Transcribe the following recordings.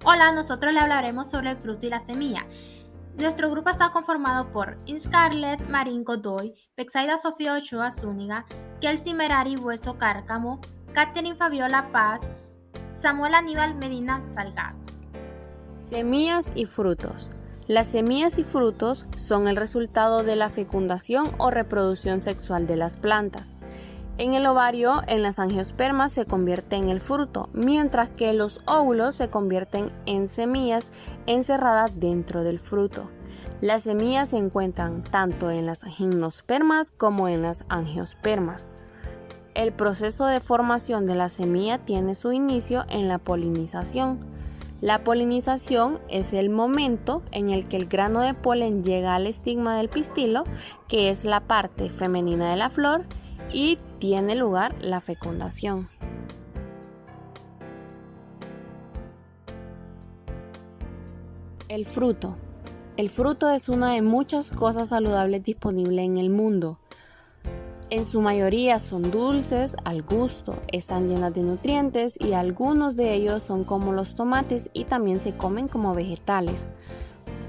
Hola, nosotros le hablaremos sobre el fruto y la semilla. Nuestro grupo está conformado por Scarlett Marín Godoy, Bexaida Sofía Ochoa Zúñiga, Kelsey Merari Bueso Cárcamo, Catherine Fabiola Paz, Samuel Aníbal Medina Salgado. Semillas y frutos. Las semillas y frutos son el resultado de la fecundación o reproducción sexual de las plantas. En el ovario, en las angiospermas se convierte en el fruto, mientras que los óvulos se convierten en semillas encerradas dentro del fruto. Las semillas se encuentran tanto en las gimnospermas como en las angiospermas. El proceso de formación de la semilla tiene su inicio en la polinización. La polinización es el momento en el que el grano de polen llega al estigma del pistilo, que es la parte femenina de la flor, y tiene lugar la fecundación. El fruto. El fruto es una de muchas cosas saludables disponibles en el mundo. En su mayoría son dulces al gusto, están llenas de nutrientes y algunos de ellos son como los tomates y también se comen como vegetales.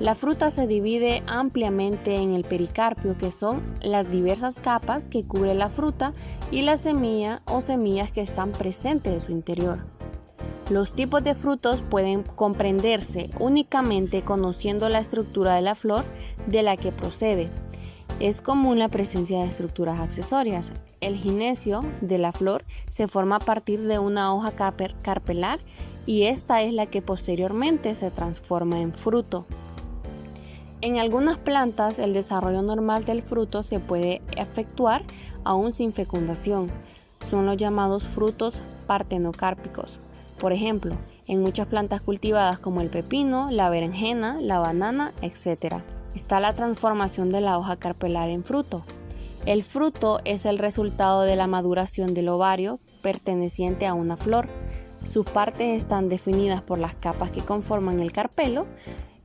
La fruta se divide ampliamente en el pericarpio, que son las diversas capas que cubre la fruta, y la semilla o semillas que están presentes en su interior. Los tipos de frutos pueden comprenderse únicamente conociendo la estructura de la flor de la que procede. Es común la presencia de estructuras accesorias. El gineceo de la flor se forma a partir de una hoja carpelar y esta es la que posteriormente se transforma en fruto. En algunas plantas el desarrollo normal del fruto se puede efectuar aún sin fecundación. Son los llamados frutos partenocárpicos. Por ejemplo, en muchas plantas cultivadas como el pepino, la berenjena, la banana, etc. está la transformación de la hoja carpelar en fruto. El fruto es el resultado de la maduración del ovario perteneciente a una flor. Sus partes están definidas por las capas que conforman el carpelo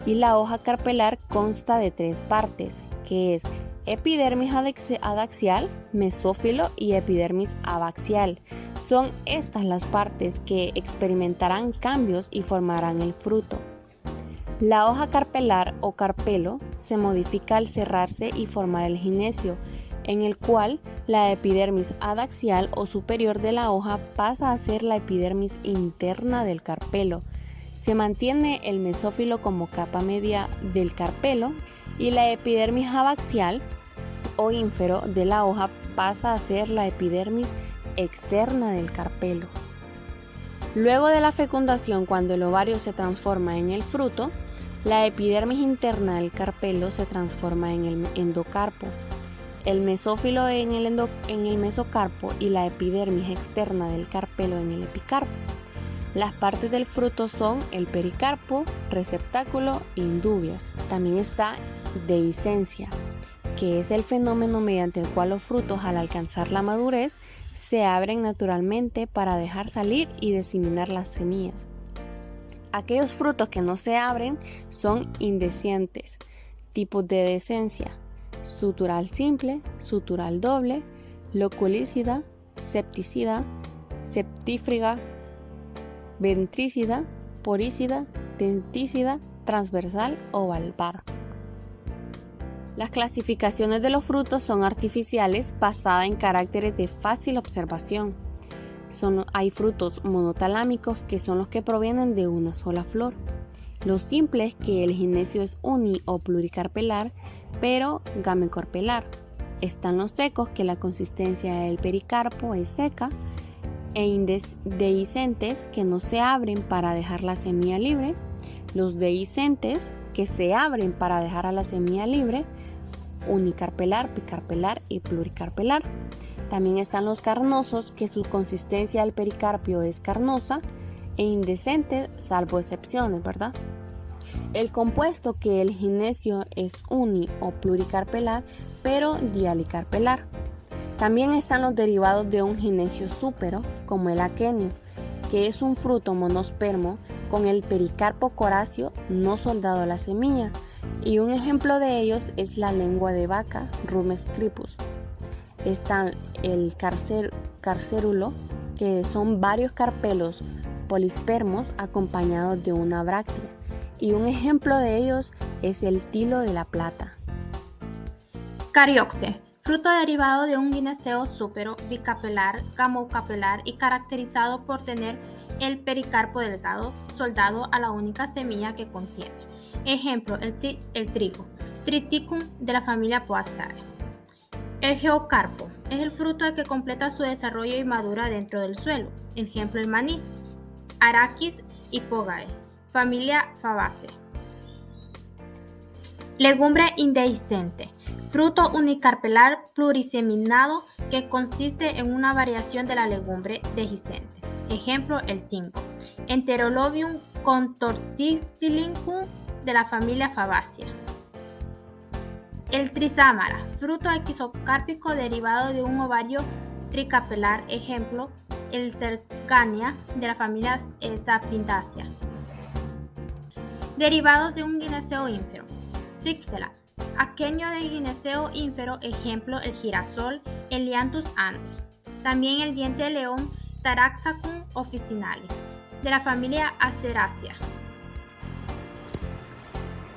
y la hoja carpelar consta de 3 partes, que es epidermis adaxial, mesófilo y epidermis abaxial. Son estas las partes que experimentarán cambios y formarán el fruto. La hoja carpelar o carpelo se modifica al cerrarse y formar el gineceo, en el cual la epidermis adaxial o superior de la hoja pasa a ser la epidermis interna del carpelo. Se mantiene el mesófilo como capa media del carpelo y la epidermis abaxial o ínfero de la hoja pasa a ser la epidermis externa del carpelo. Luego de la fecundación, cuando el ovario se transforma en el fruto, la epidermis interna del carpelo se transforma en el endocarpo, el mesófilo en el mesocarpo y la epidermis externa del carpelo en el epicarpo. Las partes del fruto son el pericarpo, receptáculo y indubias. También está dehiscencia, que es el fenómeno mediante el cual los frutos, al alcanzar la madurez, se abren naturalmente para dejar salir y diseminar las semillas. Aquellos frutos que no se abren son indescientes. Tipos de dehiscencia: sutural simple, sutural doble, loculicida, septicida, septífriga, ventricida, poricida, denticida, transversal o valvar. Las clasificaciones de los frutos son artificiales basadas en caracteres de fácil observación. Hay frutos monotalámicos, que son los que provienen de una sola flor. Los simples, que el gineceo es uni o pluricarpelar, pero gamecorpelar. Están los secos, que la consistencia del pericarpo es seca, e dehiscentes, que no se abren para dejar la semilla libre. Los dehiscentes, que se abren para dejar a la semilla libre, unicarpelar, bicarpelar y pluricarpelar. También están los carnosos, que su consistencia del pericarpio es carnosa, e indescentes, salvo excepciones, ¿verdad? El compuesto, que el gineceo es uni o pluricarpelar, pero dialicarpelar. También están los derivados de un gineceo súpero, como el aquenio, que es un fruto monospermo con el pericarpo coráceo no soldado a la semilla, y un ejemplo de ellos es la lengua de vaca, Rumex cripus. Están el carcérulo, que son varios carpelos polispermos acompañados de una bráctea, y un ejemplo de ellos es el tilo de la plata. Cariopsis, fruto derivado de un gineceo súpero, bicapelar, gamocapelar y caracterizado por tener el pericarpo delgado, soldado a la única semilla que contiene. Ejemplo, el trigo, Triticum de la familia Poaceae. El geocarpo es el fruto que completa su desarrollo y madura dentro del suelo. Ejemplo, el maní, Arachis hipogae, familia Fabaceae. Legumbre indehiscente, fruto unicarpelar pluriseminado que consiste en una variación de la legumbre dehiscente. Ejemplo, el tingo, Enterolobium contorticincum de la familia Fabaceae. El trisámara, fruto esquizocárpico derivado de un ovario tricapelar. Ejemplo, el Cercania de la familia Sapindaceae. Derivados de un gineceo ínfero. Zipsela, aquenio de gineceo ínfero. Ejemplo, el girasol, el Lianthus anus. También el diente de león, Taraxacum officinale, de la familia Asteraceae.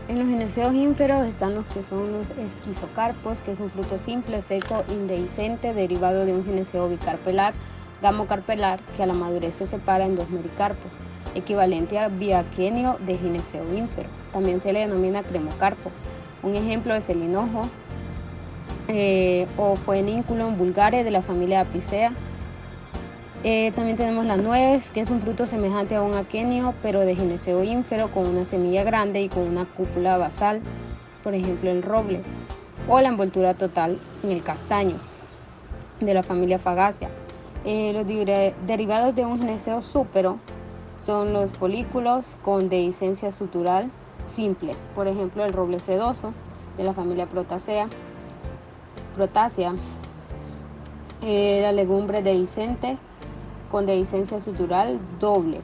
En los gineceos ínferos están los que son los esquizocarpos, que es un fruto simple, seco, indehiscente, derivado de un gineceo bicarpelar, gamocarpelar, que a la madurez se separa en dos mericarpos, equivalente a biaquenio de gineceo ínfero. También se le denomina cremocarpo. Un ejemplo es el hinojo o Phoeniculaum vulgare de la familia Apicea. También tenemos la nuez, que es un fruto semejante a un aquenio, pero de gineceo ínfero, con una semilla grande y con una cúpula basal, por ejemplo el roble, o la envoltura total en el castaño, de la familia Fagácea. Los derivados de un gineceo súpero son los folículos con dehiscencia sutural simple, por ejemplo el roble sedoso, de la familia Protácea, la legumbre dehiscente con dehiscencia sutural doble,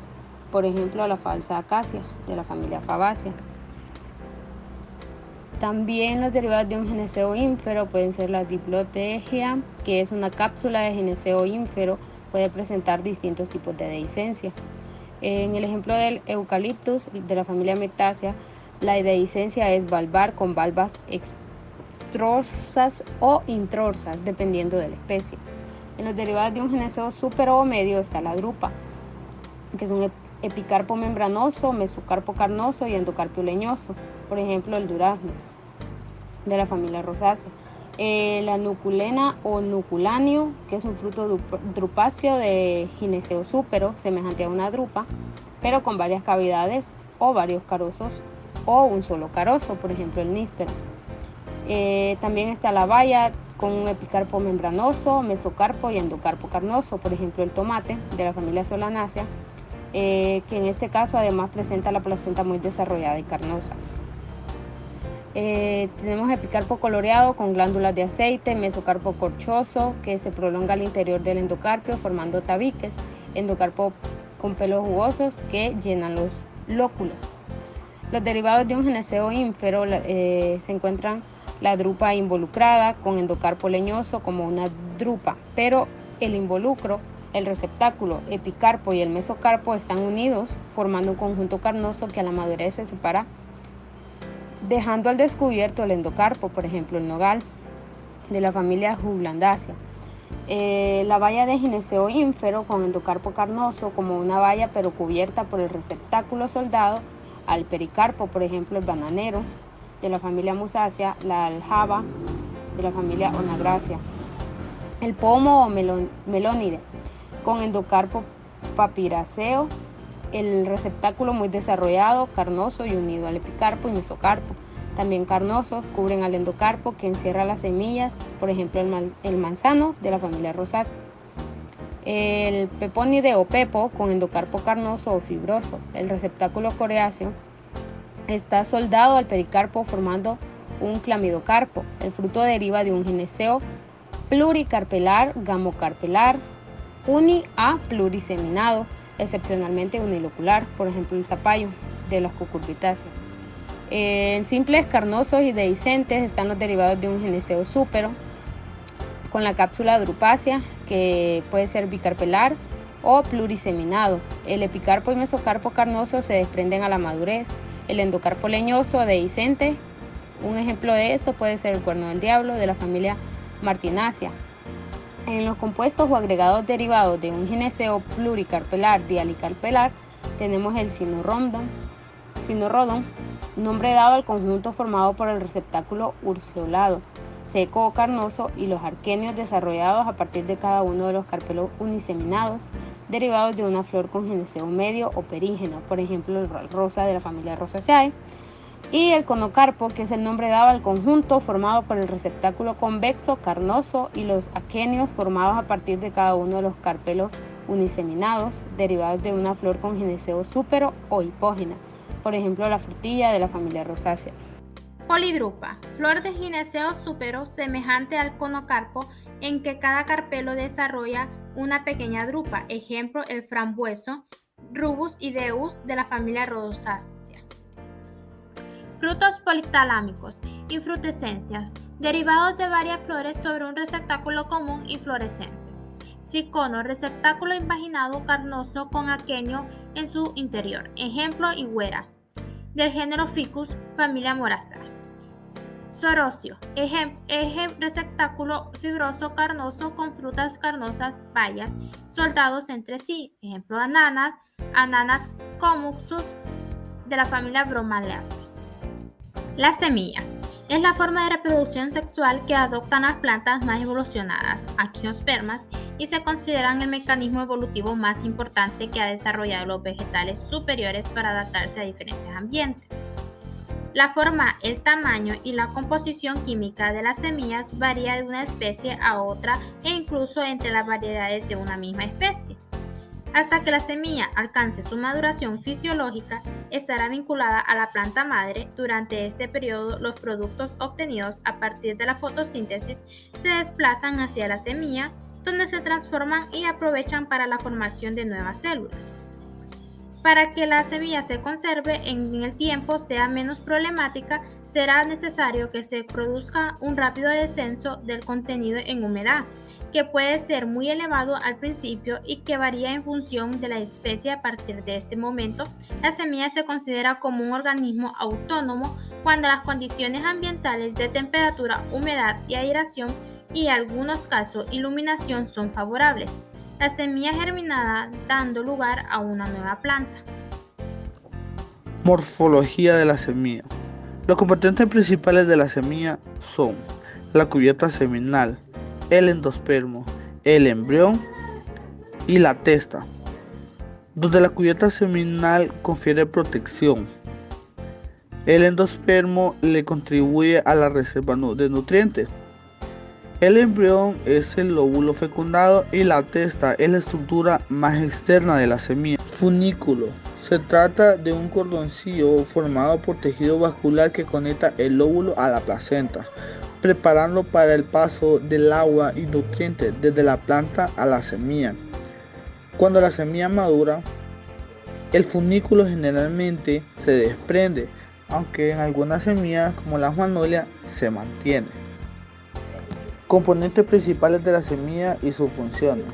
por ejemplo la falsa acacia, de la familia Fabaceae. También los derivados de un gineceo ínfero pueden ser la Diplotegia, que es una cápsula de gineceo ínfero, puede presentar distintos tipos de dehiscencia. En el ejemplo del Eucalyptus de la familia Myrtaceae, la dehiscencia es valvar con valvas extrorsas o introrsas, dependiendo de la especie. En los derivados de un gineceo súpero o medio está la drupa, que es un epicarpo membranoso, mesocarpo carnoso y endocarpio leñoso, por ejemplo el durazno, de la familia Rosácea. La nuculena o nuculanio, que es un fruto drupáceo de gineceo súpero, semejante a una drupa, pero con varias cavidades o varios carozos o un solo carozo, por ejemplo el níspero. También está la baya con un epicarpo membranoso, mesocarpo y endocarpo carnoso, por ejemplo el tomate, de la familia Solanaceae, que en este caso además presenta la placenta muy desarrollada y carnosa. Tenemos epicarpo coloreado con glándulas de aceite, mesocarpo corchoso que se prolonga al interior del endocarpio formando tabiques, endocarpo con pelos jugosos que llenan los lóculos. Los derivados de un gineceo ínfero se encuentran la drupa involucrada con endocarpo leñoso como una drupa, pero el involucro, el receptáculo, epicarpo y el mesocarpo están unidos formando un conjunto carnoso que a la madurez se separa, dejando al descubierto el endocarpo, por ejemplo el nogal, de la familia Juglandaceae. La baya de gineceo ínfero con endocarpo carnoso como una baya pero cubierta por el receptáculo soldado al pericarpo, por ejemplo el bananero, de la familia Musaceae, la aljaba, de la familia Onagraceae. El pomo o melónide con endocarpo papiraceo, el receptáculo muy desarrollado, carnoso y unido al epicarpo y mesocarpo. También carnosos cubren al endocarpo que encierra las semillas, por ejemplo el manzano, de la familia Rosácea. El pepónide o pepo con endocarpo carnoso o fibroso, el receptáculo coriáceo está soldado al pericarpo formando un clamidocarpo. El fruto deriva de un gineceo pluricarpelar, gamocarpelar, uni a pluriseminado, excepcionalmente unilocular, por ejemplo el zapallo, de las cucurbitáceas. En simples, carnosos y dehiscentes están los derivados de un gineceo súpero, con la cápsula drupácea, que puede ser bicarpelar o pluriseminado. El epicarpo y mesocarpo carnoso se desprenden a la madurez. El endocarpo leñoso o dehiscente, un ejemplo de esto puede ser el cuerno del diablo de la familia Martinaceae. En los compuestos o agregados derivados de un gineceo pluricarpelar dialicarpelar tenemos el Sinorhodon, nombre dado al conjunto formado por el receptáculo urceolado, seco o carnoso, y los arquenios desarrollados a partir de cada uno de los carpelos uniseminados, derivados de una flor con gineceo medio o perígeno, por ejemplo el rosa de la familia Rosaceae, y el conocarpo, que es el nombre dado al conjunto formado por el receptáculo convexo carnoso y los aquenios formados a partir de cada uno de los carpelos uniseminados, derivados de una flor con gineceo súpero o hipógena, por ejemplo la frutilla de la familia Rosaceae. Polidrupa, flor de gineceo súpero semejante al conocarpo, en que cada carpelo desarrolla una pequeña drupa, ejemplo el frambueso, Rubus ileus de la familia Rosaceae. Frutos politalámicos, infrutescencias, derivados de varias flores sobre un receptáculo común, inflorescencia. Cicono, receptáculo invaginado carnoso con aquenio en su interior, ejemplo higuera, del género Ficus, familia Moraceae. Sorocio, eje receptáculo fibroso carnoso con frutas carnosas, bayas, soldados entre sí, ejemplo Ananas comuxus de la familia Bromeliaceae. La semilla es la forma de reproducción sexual que adoptan las plantas más evolucionadas, angiospermas, y se consideran el mecanismo evolutivo más importante que ha desarrollado los vegetales superiores para adaptarse a diferentes ambientes. La forma, el tamaño y la composición química de las semillas varía de una especie a otra e incluso entre las variedades de una misma especie. Hasta que la semilla alcance su maduración fisiológica, estará vinculada a la planta madre. Durante este periodo, los productos obtenidos a partir de la fotosíntesis se desplazan hacia la semilla, donde se transforman y aprovechan para la formación de nuevas células. Para que la semilla se conserve en el tiempo sea menos problemática, será necesario que se produzca un rápido descenso del contenido en humedad, que puede ser muy elevado al principio y que varía en función de la especie. A partir de este momento, la semilla se considera como un organismo autónomo cuando las condiciones ambientales de temperatura, humedad y aireación y en algunos casos iluminación son favorables. La semilla germinada dando lugar a una nueva planta. Morfología de la semilla. Los componentes principales de la semilla son la cubierta seminal, el endospermo, el embrión y la testa, donde la cubierta seminal confiere protección. El endospermo le contribuye a la reserva de nutrientes. El embrión es el óvulo fecundado y la testa es la estructura más externa de la semilla. Funículo. Se trata de un cordoncillo formado por tejido vascular que conecta el óvulo a la placenta, preparando para el paso del agua y nutrientes desde la planta a la semilla. Cuando la semilla madura, el funículo generalmente se desprende, aunque en algunas semillas, como la magnolia, se mantiene. Componentes principales de la semilla y sus funciones.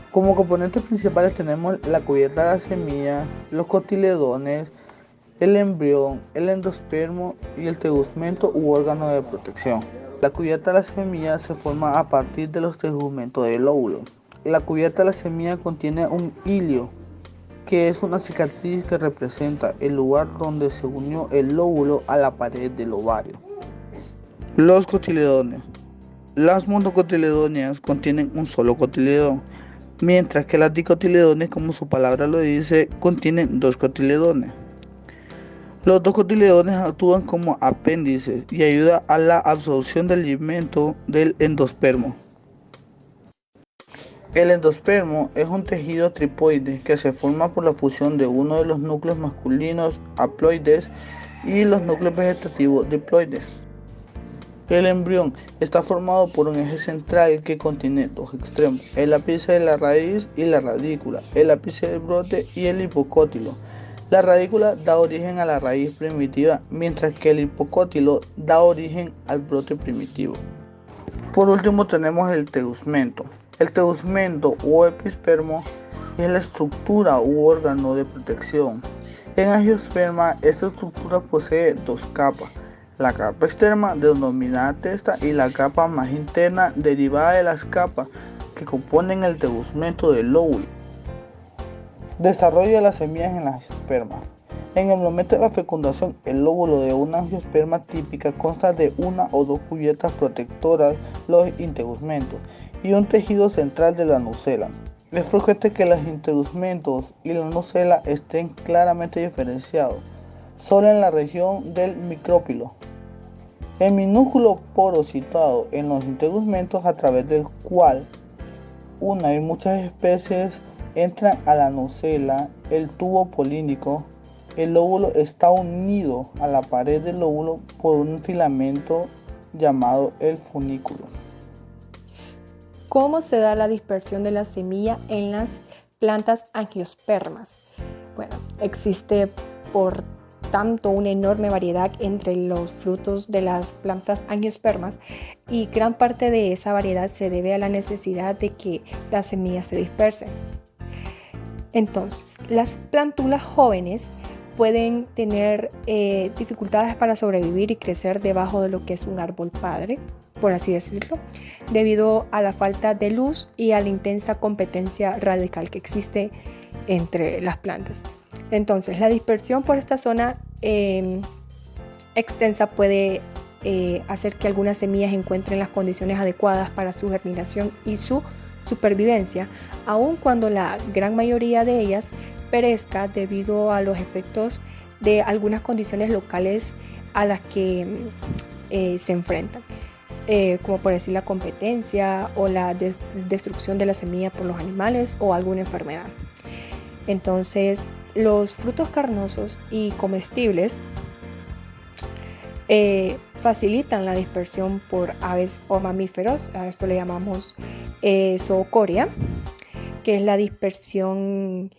Como componentes principales tenemos la cubierta de la semilla, los cotiledones, el embrión, el endospermo y el tegumento u órgano de protección. La cubierta de la semilla se forma a partir de los tegumentos del óvulo. La cubierta de la semilla contiene un hilio, que es una cicatriz que representa el lugar donde se unió el óvulo a la pared del ovario. Los cotiledones. Las monocotiledóneas contienen un solo cotiledón, mientras que las dicotiledones, como su palabra lo dice, contienen dos cotiledones. Los dos cotiledones actúan como apéndices y ayudan a la absorción del alimento del endospermo. El endospermo es un tejido tripoide que se forma por la fusión de uno de los núcleos masculinos haploides y los núcleos vegetativos diploides. El embrión está formado por un eje central que contiene dos extremos, el ápice de la raíz y la radícula, el ápice del brote y el hipocótilo. La radícula da origen a la raíz primitiva, mientras que el hipocótilo da origen al brote primitivo. Por último tenemos el tegumento. El tegumento o epispermo es la estructura u órgano de protección. En angiosperma, esta estructura posee dos capas, la capa externa denominada testa y la capa más interna derivada de las capas que componen el tegumento del óvulo. Desarrollo de las semillas en las angiospermas. En el momento de la fecundación, el óvulo de una angiosperma típica consta de una o dos cubiertas protectoras, los integusmentos, y un tejido central de la nucela. Es frecuente que los integusmentos y la nucela estén claramente diferenciados, solo en la región del micrópilo. El minúsculo poro situado en los integusmentos a través del cual una y muchas especies entran a la nucela, el tubo polínico. El óvulo está unido a la pared del óvulo por un filamento llamado el funículo. ¿Cómo se da la dispersión de la semilla en las plantas angiospermas? Bueno, existe por tanto una enorme variedad entre los frutos de las plantas angiospermas y gran parte de esa variedad se debe a la necesidad de que las semillas se dispersen. Entonces, las plántulas jóvenes pueden tener dificultades para sobrevivir y crecer debajo de lo que es un árbol padre, por así decirlo, debido a la falta de luz y a la intensa competencia radical que existe entre las plantas. Entonces, la dispersión por esta zona extensa puede hacer que algunas semillas encuentren las condiciones adecuadas para su germinación y su supervivencia, aun cuando la gran mayoría de ellas perezca debido a los efectos de algunas condiciones locales a las que se enfrentan, como por decir la competencia o la destrucción de la semilla por los animales o alguna enfermedad. Entonces, los frutos carnosos y comestibles facilitan la dispersión por aves o mamíferos. A esto le llamamos zoocoria, que es la dispersión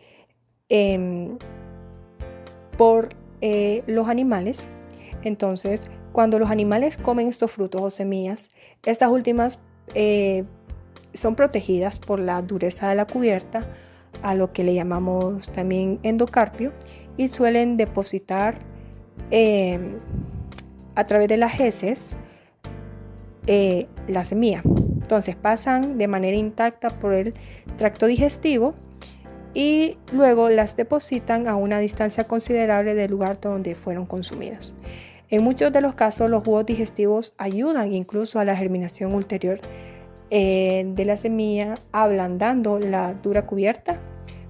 por los animales. Entonces, cuando los animales comen estos frutos o semillas, estas últimas son protegidas por la dureza de la cubierta, a lo que le llamamos también endocarpio, y suelen depositar a través de las heces la semilla. Entonces pasan de manera intacta por el tracto digestivo y luego las depositan a una distancia considerable del lugar donde fueron consumidas. En muchos de los casos, los jugos digestivos ayudan incluso a la germinación ulterior de la semilla, ablandando la dura cubierta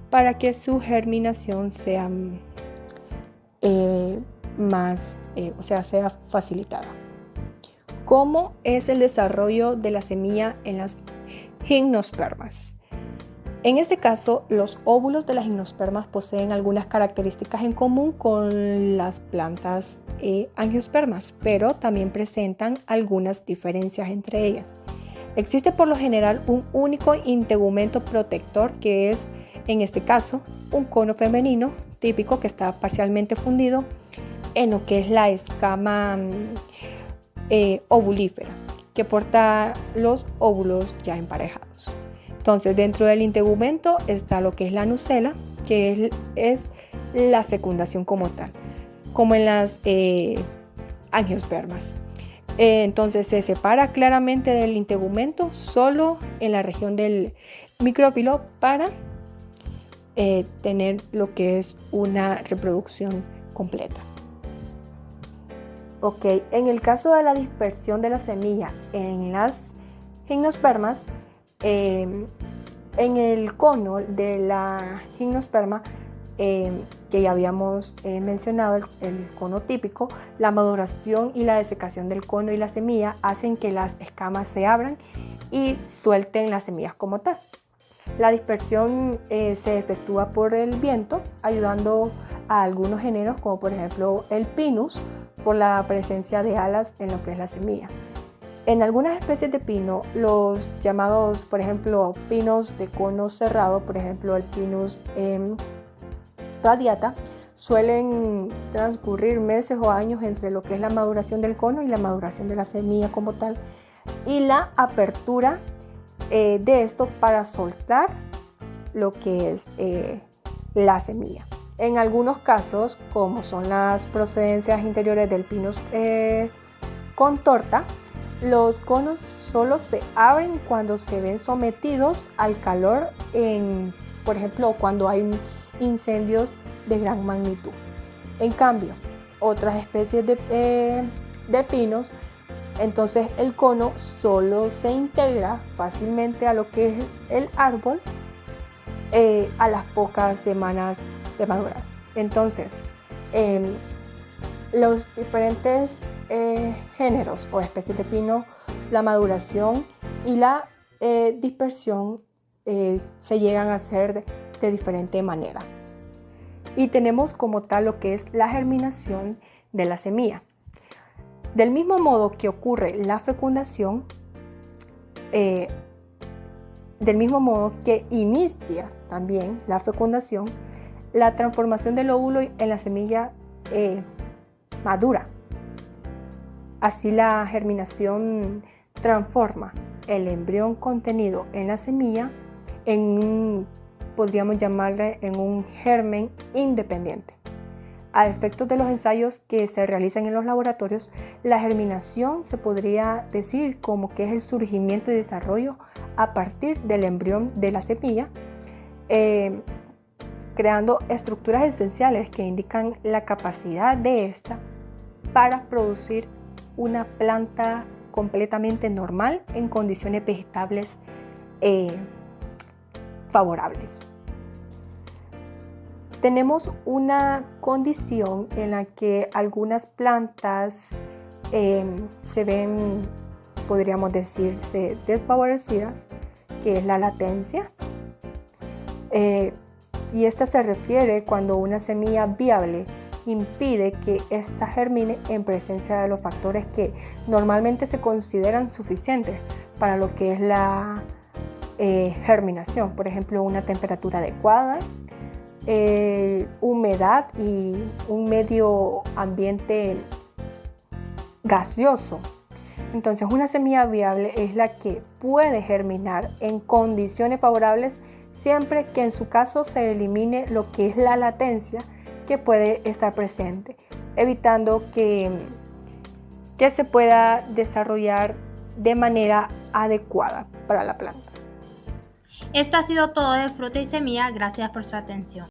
para que su germinación sea sea facilitada. ¿Cómo es el desarrollo de la semilla en las gimnospermas? En este caso, los óvulos de las gimnospermas poseen algunas características en común con las plantas angiospermas, pero también presentan algunas diferencias entre ellas. Existe por lo general un único integumento protector, que es, en este caso, un cono femenino típico que está parcialmente fundido en lo que es la escama ovulífera, que porta los óvulos ya emparejados. Entonces, dentro del integumento está lo que es la nucela, que es la fecundación como tal, como en las angiospermas. Entonces, se separa claramente del integumento solo en la región del micrópilo para tener lo que es una reproducción completa. Ok, en el caso de la dispersión de la semilla en las gimnospermas, en el cono de la gimnosperma, que ya habíamos mencionado, el cono típico, la maduración y la desecación del cono y la semilla hacen que las escamas se abran y suelten las semillas como tal. La dispersión se efectúa por el viento, ayudando a algunos géneros, como por ejemplo el pinus, por la presencia de alas en lo que es la semilla. En algunas especies de pino, los llamados, por ejemplo, pinos de cono cerrado, por ejemplo el Pinus radiata, suelen transcurrir meses o años entre lo que es la maduración del cono y la maduración de la semilla como tal, y la apertura de esto para soltar lo que es la semilla. En algunos casos, como son las procedencias interiores del pino con torta, los conos solo se abren cuando se ven sometidos al calor, por ejemplo, cuando hay incendios de gran magnitud. En cambio, otras especies de pinos, entonces el cono solo se integra fácilmente a lo que es el árbol a las pocas semanas de madurar. Entonces, los diferentes géneros o especies de pino, la maduración y la dispersión se llegan a hacer de diferente manera. Y tenemos como tal lo que es la germinación de la semilla. Del mismo modo que ocurre la fecundación, del mismo modo que inicia también la fecundación, la transformación del óvulo en la semilla madura. Así la germinación transforma el embrión contenido en la semilla podríamos llamarle en un germen independiente. A efectos de los ensayos que se realizan en los laboratorios, la germinación se podría decir como que es el surgimiento y desarrollo a partir del embrión de la semilla, creando estructuras esenciales que indican la capacidad de esta para producir una planta completamente normal en condiciones vegetales favorables. Tenemos una condición en la que algunas plantas se ven, podríamos decirse, desfavorecidas, que es la latencia. Y esta se refiere cuando una semilla viable impide que ésta germine en presencia de los factores que normalmente se consideran suficientes para lo que es la germinación. Por ejemplo, una temperatura adecuada, humedad y un medio ambiente gaseoso. Entonces, una semilla viable es la que puede germinar en condiciones favorables siempre que en su caso se elimine lo que es la latencia que puede estar presente, evitando que se pueda desarrollar de manera adecuada para la planta. Esto ha sido todo de Fruta y Semilla. Gracias por su atención.